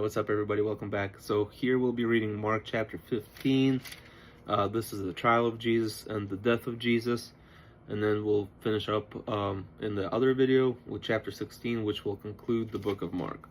What's up, everybody? Welcome back. So here we'll be reading Mark chapter 15. This is the trial of Jesus and the death of Jesus. And then we'll finish up in the other video with chapter 16, which will conclude the book of Mark.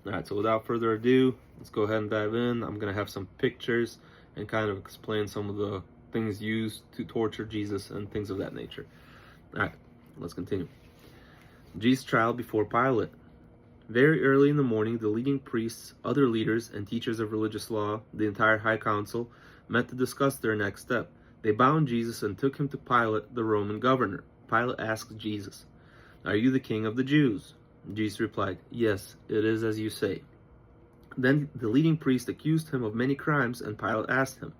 Alright, so without further ado, let's go ahead and dive in. I'm going to have some pictures and kind of explain some of the things used to torture Jesus and things of that nature. Alright, let's continue. Jesus' trial before Pilate. Very early in the morning, the leading priests, other leaders, and teachers of religious law, the entire high council, met to discuss their next step. They bound Jesus and took him to Pilate, the Roman governor. Pilate asked Jesus, "Are you the king of the Jews?" Jesus replied, "Yes, it is as you say." Then the leading priest accused him of many crimes, and Pilate asked him,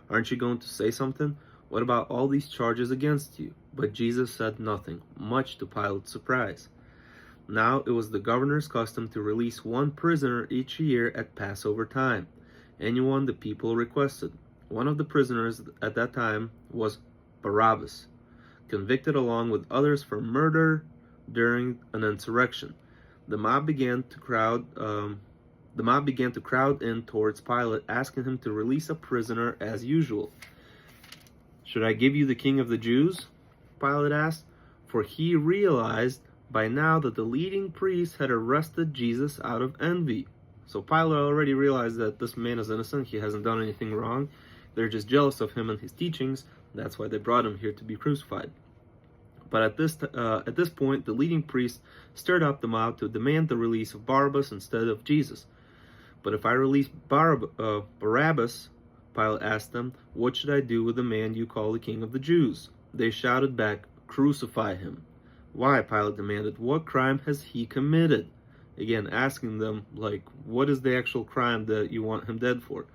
"Aren't you going to say something? What about all these charges against you?" But Jesus said nothing, much to Pilate's surprise. Now it was the governor's custom to release one prisoner each year at Passover time, anyone the people requested. One of the prisoners at that time was Barabbas, convicted along with others for murder during an insurrection. The mob began to crowd in towards Pilate, asking him to release a prisoner as usual. "Should I give you the king of the Jews?" Pilate asked, for he realized by now that the leading priests had arrested Jesus out of envy. So Pilate already realized that this man is innocent, he hasn't done anything wrong. They're just jealous of him and his teachings. That's why they brought him here to be crucified. But at this point, the leading priests stirred up the mob to demand the release of Barabbas instead of Jesus. "But if I release Barabbas," Pilate asked them, "what should I do with the man you call the king of the Jews?" They shouted back, "Crucify him." "Why?" Pilate demanded. "What crime has he committed?" Again, asking them, like, what is the actual crime that you want him dead for?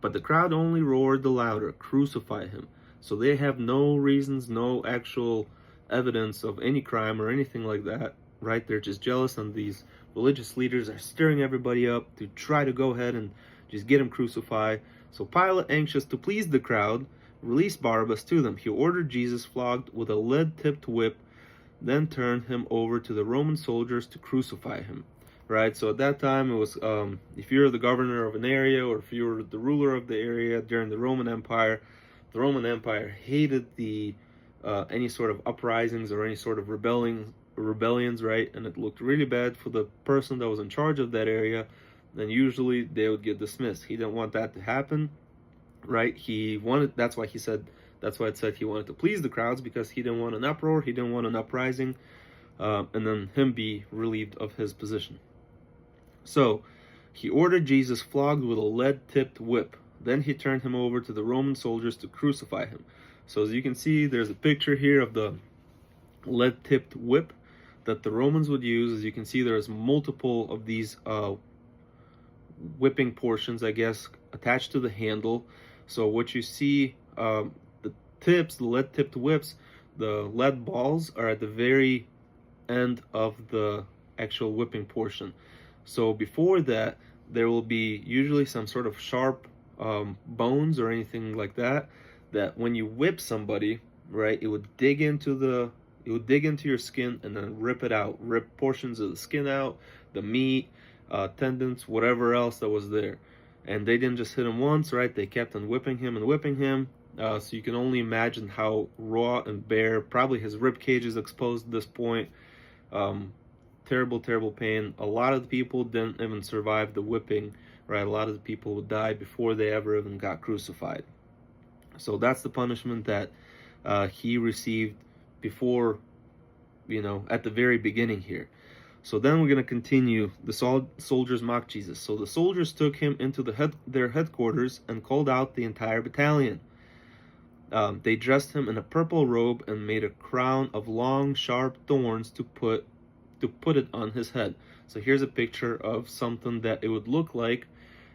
But the crowd only roared the louder, "Crucify him." So they have no reasons, no actual evidence of any crime or anything like that, right? They're just jealous, and these religious leaders are stirring everybody up to try to go ahead and just get him crucified. So Pilate, anxious to please the crowd, released Barabbas to them. He ordered Jesus flogged with a lead-tipped whip, then turned him over to the Roman soldiers to crucify him. Right, so at that time it was, if you're the governor of an area, or if you were the ruler of the area during the Roman Empire hated the any sort of uprisings or any sort of rebellions, right? And it looked really bad for the person that was in charge of that area. Then usually they would get dismissed. He didn't want that to happen, right? That's why it said he wanted to please the crowds, because he didn't want an uproar, he didn't want an uprising, and then him be relieved of his position. So he ordered Jesus flogged with a lead-tipped whip. Then he turned him over to the Roman soldiers to crucify him. So as you can see, there's a picture here of the lead-tipped whip that the Romans would use. As you can see, there's multiple of these whipping portions, I guess, attached to the handle. So what you see, the lead-tipped whips, the lead balls are at the very end of the actual whipping portion. So before that, there will be usually some sort of sharp bones or anything like that, that when you whip somebody, right, it would dig into your skin and then rip it out, rip portions of the skin out, the meat, tendons, whatever else that was there. And they didn't just hit him once, right? They kept on whipping him and whipping him. So you can only imagine how raw and bare, probably his rib cage is exposed at this point. Terrible pain. A lot of the people didn't even survive the whipping, right? A lot of the people would die before they ever even got crucified. So that's the punishment that he received before, at the very beginning here. So then we're going to continue. The soldiers mocked Jesus. So the soldiers took him into their headquarters and called out the entire battalion. They dressed him in a purple robe and made a crown of long, sharp thorns to put it on his head. So here's a picture of something that it would look like.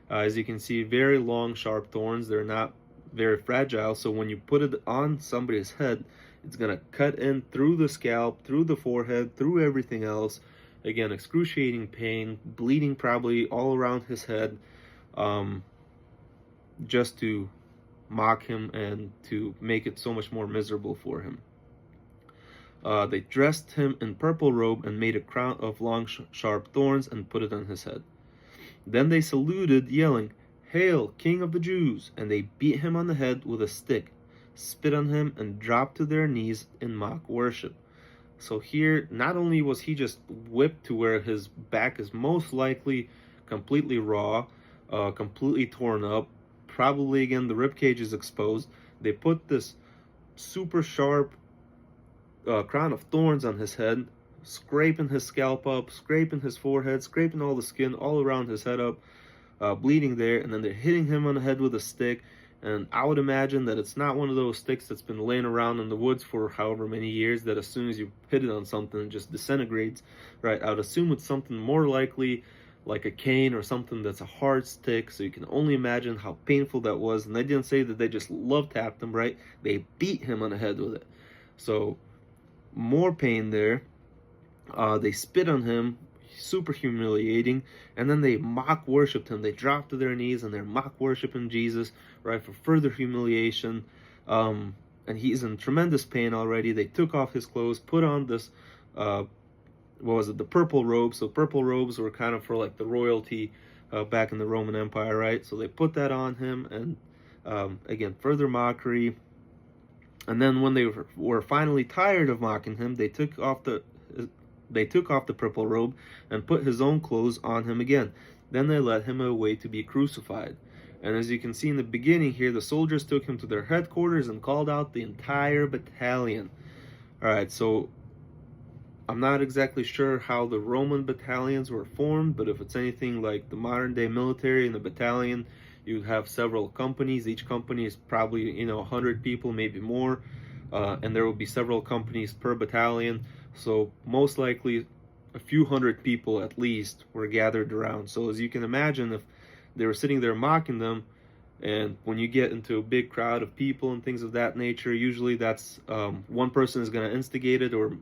As you can see, very long, sharp thorns. They're not very fragile. So when you put it on somebody's head, it's going to cut in through the scalp, through the forehead, through everything else. Again, excruciating pain, bleeding probably all around his head, just to mock him and to make it so much more miserable for him. They dressed him in purple robe and made a crown of long sharp thorns and put it on his head. Then they saluted, yelling, "Hail, King of the Jews!" And they beat him on the head with a stick, spit on him, and dropped to their knees in mock worship. So here, not only was he just whipped to where his back is most likely completely raw, completely torn up, probably again the rib cage is exposed. They put this super sharp crown of thorns on his head, scraping his scalp up, scraping his forehead, scraping all the skin all around his head up, bleeding there, and then they're hitting him on the head with a stick. And I would imagine that it's not one of those sticks that's been laying around in the woods for however many years that as soon as you hit it on something, it just disintegrates, right? I would assume it's something more likely like a cane or something that's a hard stick, so you can only imagine how painful that was. And they didn't say that they just love tapped him, right? They beat him on the head with it. So more pain there. They spit on him, super humiliating, and then they mock worshipped him. They dropped to their knees and they're mock worshiping Jesus, right, for further humiliation. And he's in tremendous pain already. They took off his clothes, put on this, what was it, the purple robes. So purple robes were kind of for like the royalty back in the Roman Empire, right? So they put that on him, and again, further mockery. And then when they were finally tired of mocking him, they took off the purple robe and put his own clothes on him again. Then they led him away to be crucified. And as you can see in the beginning here, the soldiers took him to their headquarters and called out the entire battalion. Alright, so I'm not exactly sure how the Roman battalions were formed, but if it's anything like the modern day military, in the battalion you have several companies. Each company is probably 100 people, maybe more, and there will be several companies per battalion. So most likely a few hundred people at least were gathered around. So as you can imagine, if they were sitting there mocking them, and when you get into a big crowd of people and things of that nature, usually that's one person is going to instigate it, or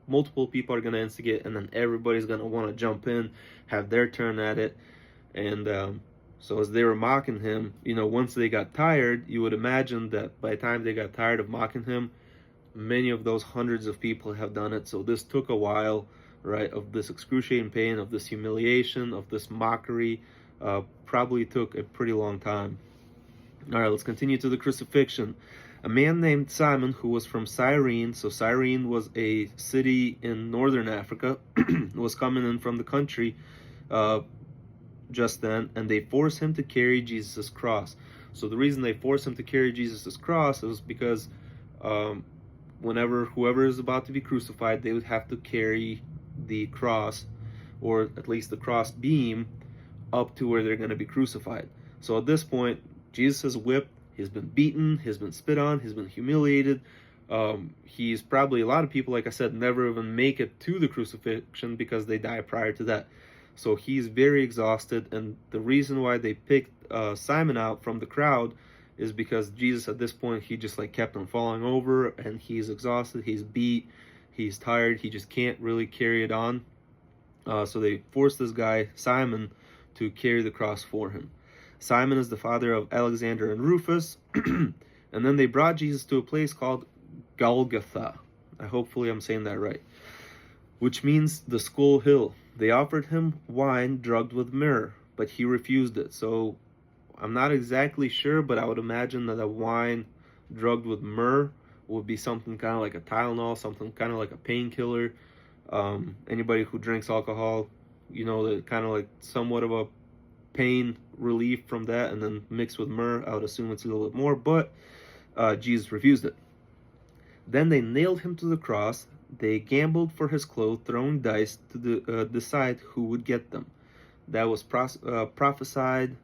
multiple people are going to instigate, and then everybody's going to want to jump in, have their turn at it. And so as they were mocking him, once they got tired, you would imagine that by the time they got tired of mocking him, many of those hundreds of people have done it. So this took a while, right, of this excruciating pain, of this humiliation, of this mockery. Probably took a pretty long time. All right, let's continue to the crucifixion. A man named Simon, who was from Cyrene, so Cyrene was a city in northern Africa, was coming in from the country just then, and they forced him to carry Jesus' cross. So the reason they forced him to carry Jesus' cross was because whoever is about to be crucified, they would have to carry the cross, or at least the cross beam, up to where they're going to be crucified. So at this point, Jesus is whipped, he's been beaten, he's been spit on, he's been humiliated. He's probably, a lot of people, like I said, never even make it to the crucifixion because they die prior to that. So he's very exhausted, and the reason why they picked Simon out from the crowd is because Jesus at this point, he just kept on falling over, and he's exhausted, he's beat, he's tired, he just can't really carry it on. So they forced this guy, Simon, to carry the cross for him. Simon is the father of Alexander and Rufus. And then they brought Jesus to a place called Golgotha. Hopefully I'm saying that right, which means the skull hill. They offered him wine drugged with myrrh, but he refused it. So I'm not exactly sure, but I would imagine that a wine drugged with myrrh would be something kind of like a Tylenol, something kind of like a painkiller. Anybody who drinks alcohol, that kind of like somewhat of a pain relief from that, and then mixed with myrrh, I would assume it's a little bit more, but Jesus refused it. Then they nailed him to the cross. They gambled for his clothes, throwing dice to decide who would get them. That was prophesied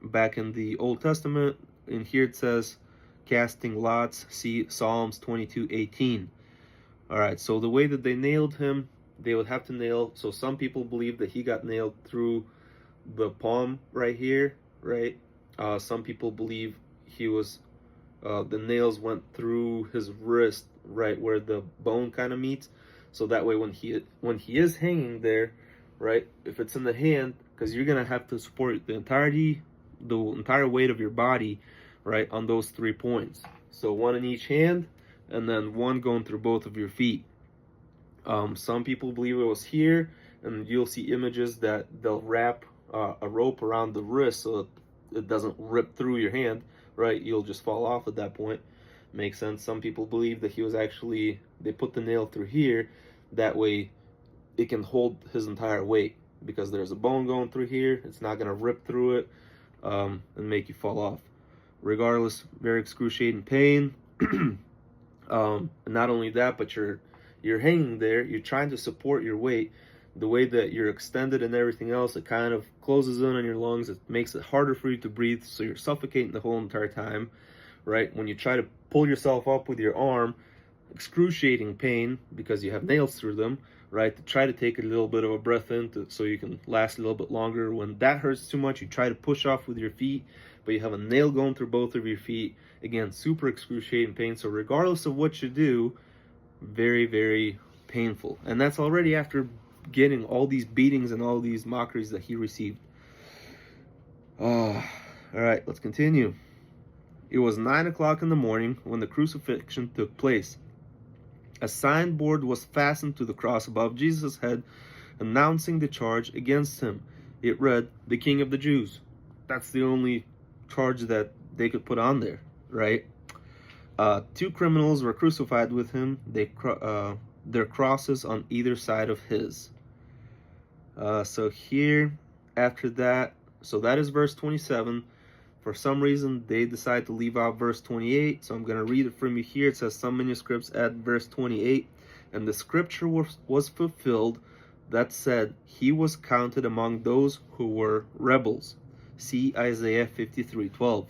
back in the Old Testament. And here it says, casting lots, see Psalms 22:18. All right, so the way that they nailed him, they would have to nail, so some people believe that he got nailed through the palm right here, right? Some people believe he was, the nails went through his wrist, right where the bone kind of meets. So that way when he is hanging there, right, if it's in the hand, because you're going to have to support the entire weight of your body, right, on those 3 points. So one in each hand, and then one going through both of your feet. Some people believe it was here, and you'll see images that they'll wrap a rope around the wrist so it doesn't rip through your hand, right? You'll just fall off at that point. Makes sense. Some people believe that he was actually, they put the nail through here, that way it can hold his entire weight, because there's a bone going through here. It's not going to rip through it and make you fall off. Regardless, very excruciating pain. And not only that, but you're hanging there, you're trying to support your weight. The way that you're extended and everything else, it kind of closes in on your lungs. It makes it harder for you to breathe, so you're suffocating the whole entire time, right? When you try to pull yourself up with your arm, excruciating pain because you have nails through them, right? To try to take a little bit of a breath in so you can last a little bit longer. When that hurts too much, you try to push off with your feet, but you have a nail going through both of your feet. Again, super excruciating pain. So regardless of what you do, very, very painful. And that's already after getting all these beatings and all these mockeries that he received. All right, let's continue. It was 9 o'clock in the morning when the crucifixion took place. A signboard was fastened to the cross above Jesus' head, announcing the charge against him. It read, "The King of the Jews." That's the only charge that they could put on there, right? 2 criminals were crucified with him. Their crosses on either side of his. So here, after that, so that is verse 27. For some reason, they decide to leave out verse 28, so I'm going to read it from you here. It says, some manuscripts add verse 28, and the scripture was fulfilled that said, he was counted among those who were rebels. See Isaiah 53:12.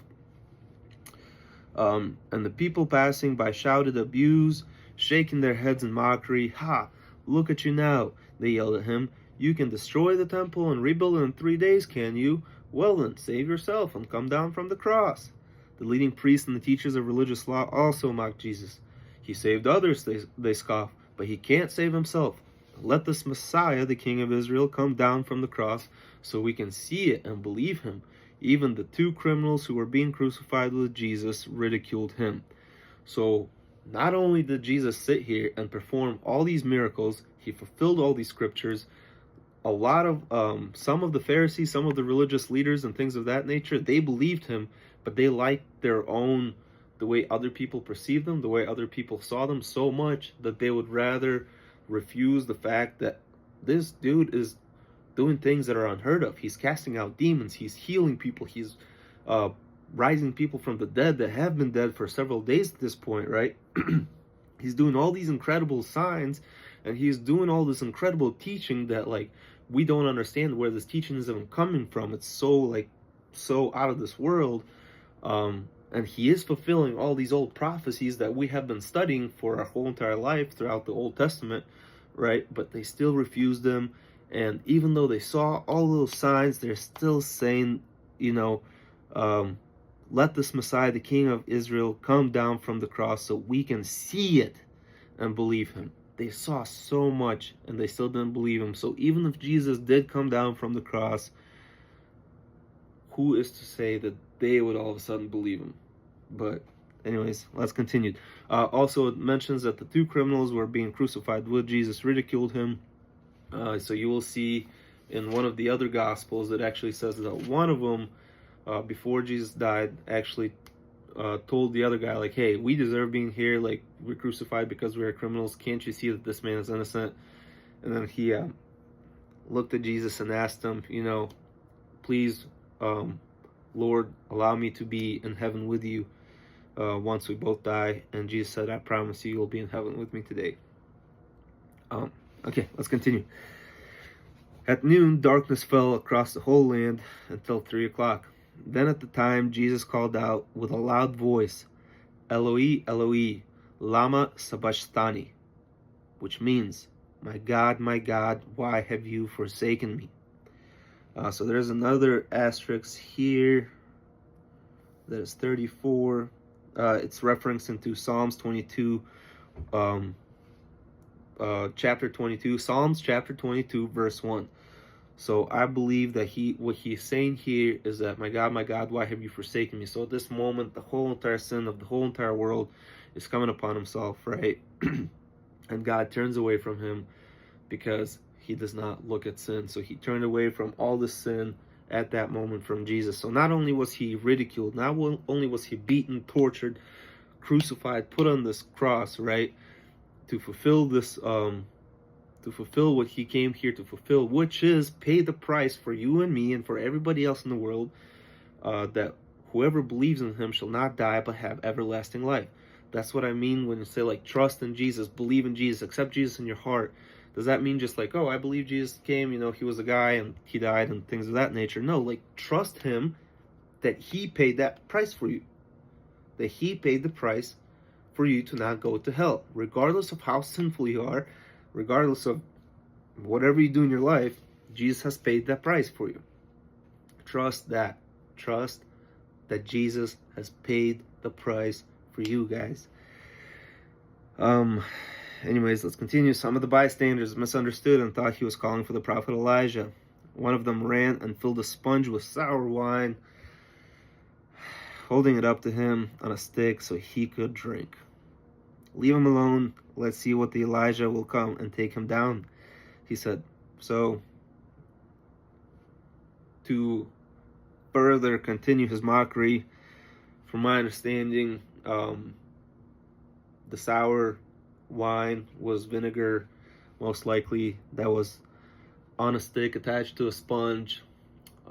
And the people passing by shouted abuse, shaking their heads in mockery. "Ha, look at you now," they yelled at him. "You can destroy the temple and rebuild it in 3 days, can you? Well then, save yourself and come down from the cross." The leading priests and the teachers of religious law also mocked Jesus. "He saved others," they scoffed, "but he can't save himself. Let this Messiah, the King of Israel, come down from the cross so we can see it and believe him." Even the 2 criminals who were being crucified with Jesus ridiculed him. So not only did Jesus sit here and perform all these miracles, he fulfilled all these scriptures. A lot of some of the Pharisees, some of the religious leaders and things of that nature, they believed him, but they liked their own, the way other people perceived them, the way other people saw them so much that they would rather refuse the fact that this dude is doing things that are unheard of. He's casting out demons, he's healing people, he's rising people from the dead that have been dead for several days at this point, right? He's doing all these incredible signs, and he's doing all this incredible teaching that, like, we don't understand where this teaching is even coming from. It's so out of this world. And he is fulfilling all these old prophecies that we have been studying for our whole entire life throughout the Old Testament, right? But they still refuse them. And even though they saw all those signs, they're still saying, let this Messiah, the King of Israel, come down from the cross so we can see it and believe him. They saw so much and they still didn't believe him. So even if Jesus did come down from the cross, who is to say that they would all of a sudden believe him? But anyways, let's continue. Also, it mentions that the 2 criminals were being crucified with Jesus, ridiculed him. So you will see in one of the other Gospels, it actually says that one of them, before Jesus died, actually told the other guy, like, "Hey, we deserve being here. Like, we're crucified because we're criminals. Can't you see that this man is innocent?" And then he looked at Jesus and asked him, "Please, Lord, allow me to be in heaven with you once we both die." And Jesus said, "I promise you, you'll be in heaven with me today." Okay, let's continue. At noon, darkness fell across the whole land until 3 o'clock. Then at the time, Jesus called out with a loud voice, "Eloi, Eloi, lama sabachthani," which means, my God, why have you forsaken me?" So there's another asterisk here. That is 34. It's referencing to Psalms 22, chapter 22, Psalms chapter 22, verse 1. So I believe that what he's saying here is that, my God, why have you forsaken me? So at this moment, the whole entire sin of the whole entire world is coming upon himself, right? And God turns away from him because he does not look at sin. So he turned away from all the sin at that moment from Jesus. So not only was he ridiculed, not only was he beaten, tortured, crucified, put on this cross, right, to fulfill this, to fulfill what he came here to fulfill, which is pay the price for you and me and for everybody else in the world, that whoever believes in him shall not die but have everlasting life. That's what I mean when you say, like, trust in Jesus, believe in Jesus, accept Jesus in your heart. Does that mean just like, oh, I believe Jesus came, he was a guy and he died and things of that nature? No, like, trust him that he paid that price for you. That he paid the price for you to not go to hell. Regardless of how sinful you are, regardless of whatever you do in your life, Jesus has paid that price for you. Trust that. Trust that Jesus has paid the price for you, guys. Anyways, let's continue. Some of the bystanders misunderstood and thought he was calling for the prophet Elijah. One of them ran and filled a sponge with sour wine, holding it up to him on a stick so he could drink. Leave him alone. Let's see what the Elijah will come and take him down, he said. So, to further continue his mockery, from my understanding, the sour wine was vinegar, most likely, that was on a stick attached to a sponge.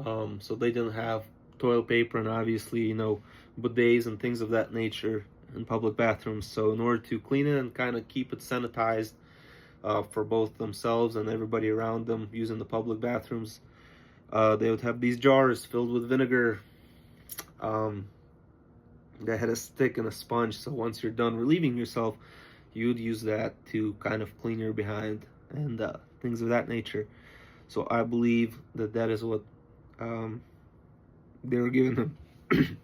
So they didn't have toilet paper and obviously, bidets and things of that nature in public bathrooms. So in order to clean it and kind of keep it sanitized for both themselves and everybody around them using the public bathrooms, they would have these jars filled with vinegar that had a stick and a sponge. So once you're done relieving yourself, you would use that to kind of clean your behind and things of that nature. So I believe that is what they were giving him.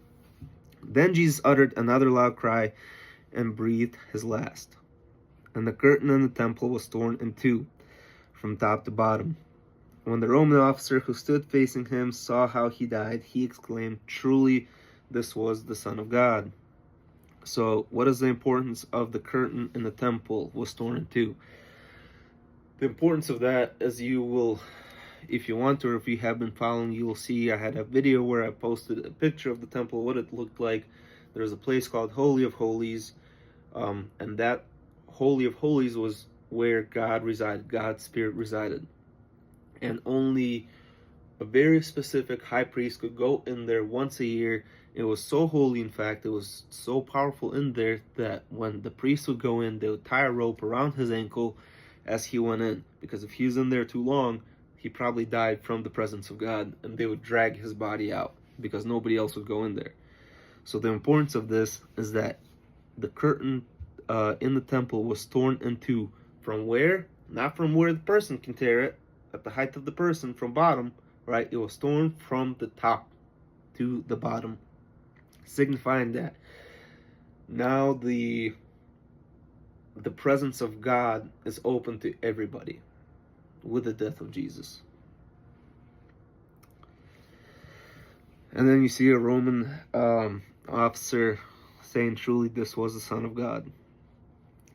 Then Jesus uttered another loud cry and breathed his last. And the curtain in the temple was torn in two, from top to bottom. When the Roman officer who stood facing him saw how he died, he exclaimed, "Truly, this was the Son of God." So what is the importance of the curtain in the temple was torn in two? The importance of that, as you will, if you want to, or if you have been following, you will see I had a video where I posted a picture of the temple, what it looked like. There's a place called Holy of Holies, and that Holy of Holies was where God resided, God's Spirit resided. And only a very specific high priest could go in there once a year. It was so holy, in fact, it was so powerful in there that when the priest would go in, they would tie a rope around his ankle as he went in. Because if he was in there too long, he probably died from the presence of God, and they would drag his body out because nobody else would go in there. So the importance of this is that the curtain in the temple was torn in two. From where? Not from where the person can tear it, at the height of the person, from bottom, right? It was torn from the top to the bottom, signifying that now the presence of God is open to everybody with the death of Jesus. And then you see a Roman officer saying, "Truly, this was the Son of God."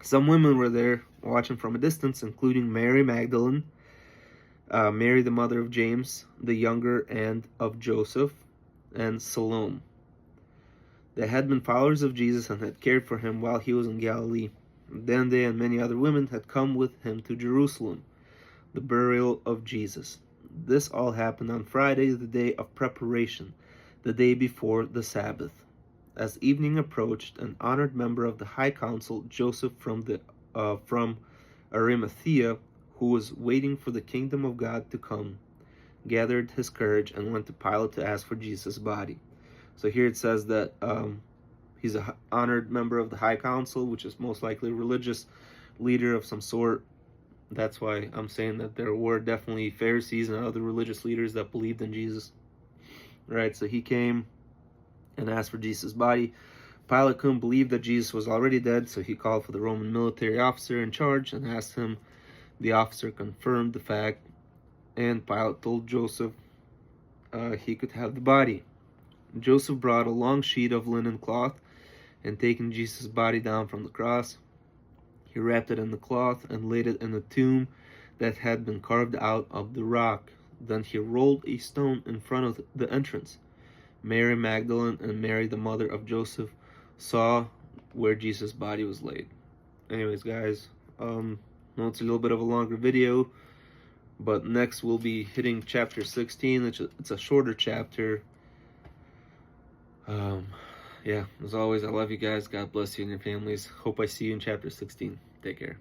Some women were there watching from a distance, including Mary Magdalene, Mary the mother of James the younger and of Joseph, and Salome. They had been followers of Jesus and had cared for him while he was in Galilee. Then they and many other women had come with him to Jerusalem, the burial of Jesus. This all happened on Friday, the day of preparation, the day before the Sabbath. As evening approached, an honored member of the High Council, Joseph from Arimathea, who was waiting for the kingdom of God to come, gathered his courage and went to Pilate to ask for Jesus' body. So here it says that he's an honored member of the High Council, which is most likely a religious leader of some sort. That's why I'm saying that there were definitely Pharisees and other religious leaders that believed in Jesus. Right, so he came and asked for Jesus' body. Pilate couldn't believe that Jesus was already dead, so he called for the Roman military officer in charge and asked him. The officer confirmed the fact, and Pilate told Joseph he could have the body. Joseph brought a long sheet of linen cloth, and taking Jesus' body down from the cross, he wrapped it in the cloth and laid it in the tomb that had been carved out of the rock. Then he rolled a stone in front of the entrance. Mary Magdalene and Mary, the mother of Joseph, saw where Jesus' body was laid. Anyways, guys, know it's a little bit of a longer video, but next we'll be hitting chapter 16. It's a shorter chapter. Yeah, as always, I love you guys. God bless you and your families. Hope I see you in chapter 16. Take care.